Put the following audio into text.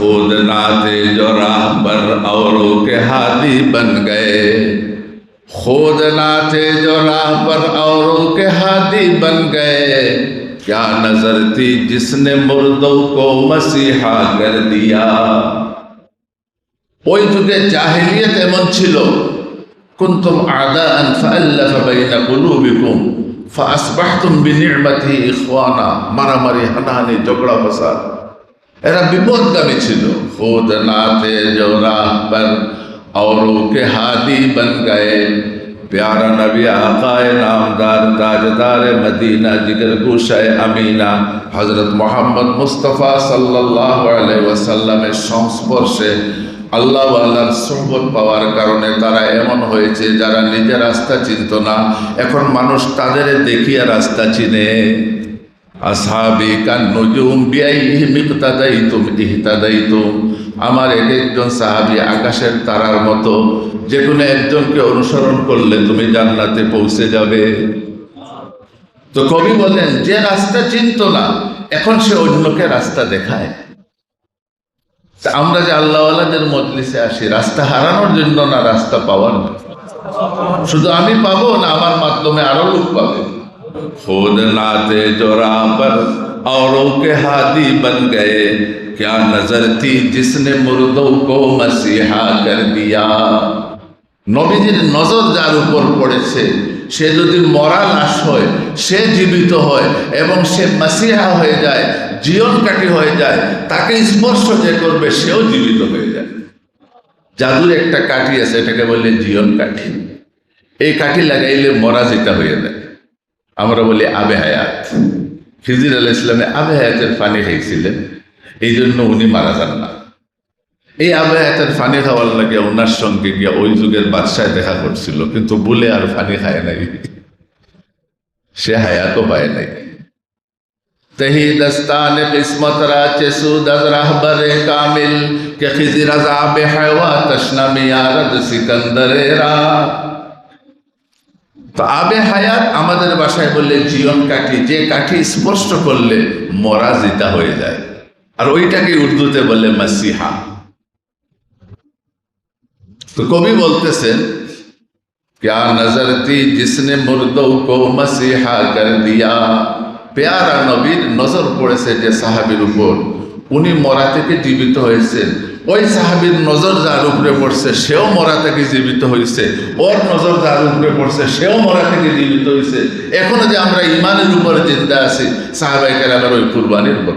खुद नाते जो राह पर औरों के हादी बन गए, खुद नाते जो राह पर औरों के हादी बन गए। क्या नजर थी जिसने मुर्दों को मसीहा कर दिया। ওই যুগে জাহেলিয়াত এমন ছিল, কুনতুম আদাআন ফাআল্লাফা বাইনা কুলুবিকুম ফাআসবাহতুম বিনি'মাতিহি ইখওয়ানা, মারামারি হানাহানি ঝগড়া ফাসাদ, এরা বিপদগামী ছিল। খুদ নাতে जो राह पर औरों के हादी बन गए। प्यारा नबी आकाए नामदार ताजदार मदीना जिगर गुशाए अमीना हजरत मोहम्मद मुस्तफ़ा सल्लल्लाहु अलैहि वसल्लमेर संस्पर्शे আল্লাহ আল্লাহর সুহবত পাওয়ার কারণে তারা এমন হয়েছে যারা নিজের রাস্তা চিনত না, এখন মানুষ তাদের দেখিয়া রাস্তা চিনে। আসহাবি কান নুজুম বিআইহিম ইক্তাদাইতুম ইহতাদাইতুম, আমার একজন সাহাবী আকাশের তারার মতো, যে কোনো একজনকে অনুসরণ করলে তুমি জান্নাতে পৌঁছে যাবে। তো কবি বলেন, যে রাস্তা চিনত না এখন সে অন্যকে রাস্তা দেখায়। আমরা যে আল্লাহওয়ালাদের মজলিসে আসি রাস্তা হারানোর জন্য না, রাস্তা পাওয়ার। শুধু আমি পাবো না, আমার মাধ্যমে আরো লোক পাবে। खुद नाते जो राह पर औरों के हादी बन गए। क्या नजर थी जिसने मुर्दों को मसीहा कर दिया। নবীজির নজর যার উপর পড়েছে, সে যদি মরা লাশ হয়, সে জীবিত হয় এবং সে মাসিহা হয়ে যায়, জীবন কাঠি হয়ে যায়। তাকে স্পর্শ যে করবে সেও জীবিত হয়ে যায়। জাদুর একটা কাঠি আছে, এটাকে বলে জীবন কাঠি। এই কাঠি লাগাইলে মরা যেটা হয়ে যায়। আমরা বলি আবে হায়াত। খিজির আলাইহিস সালামে আবে হায়াতের পানি খাইছিলেন, এই জন্য উনি মারা যান না। এই আবে হায়াতের পানি খাওয়ার লাগে ওনার সঙ্গে গিয়া ওই যুগের বাদশায় দেখা করছিল, কিন্তু বলে আর পানি খায় নাই, সে হায়াতও পায় নাই। তহি দস্তানে কিসমত রাচে সুদ আজ রাহবরে কামিল কে খিজির আজ আবে হায়া তশনা মিয়ারদ সিকন্দরেরা। তো আবে হায়াত আমাদের ভাষায় বললে জীবন কাঠি, যে কাঠি স্পর্শ করলে মরা জিতা হয়ে যায়, আর ওইটাকে উর্দুতে বলে মাসিহা। তো কবি বলতেছেন, क्या नजर थी जिसने मुर्दों को मसीहा कर दिया। পেয়ারা নবীর নজর পড়েছে যে সাহাবীর উপর, উনি মরা থেকে জীবিত হয়েছেন। ওই সাহাবীর নজর যার উপরে পড়ছে সেও মরা থেকে জীবিত হয়েছে, ওর নজর যার উপরে পড়ছে সেও মরা থেকে জীবিত হয়েছে। এখনো যে আমরা ইমানের উপরে চিন্তা আছি সাহাবায়ে কেরামের ওই কুরবানির উপর।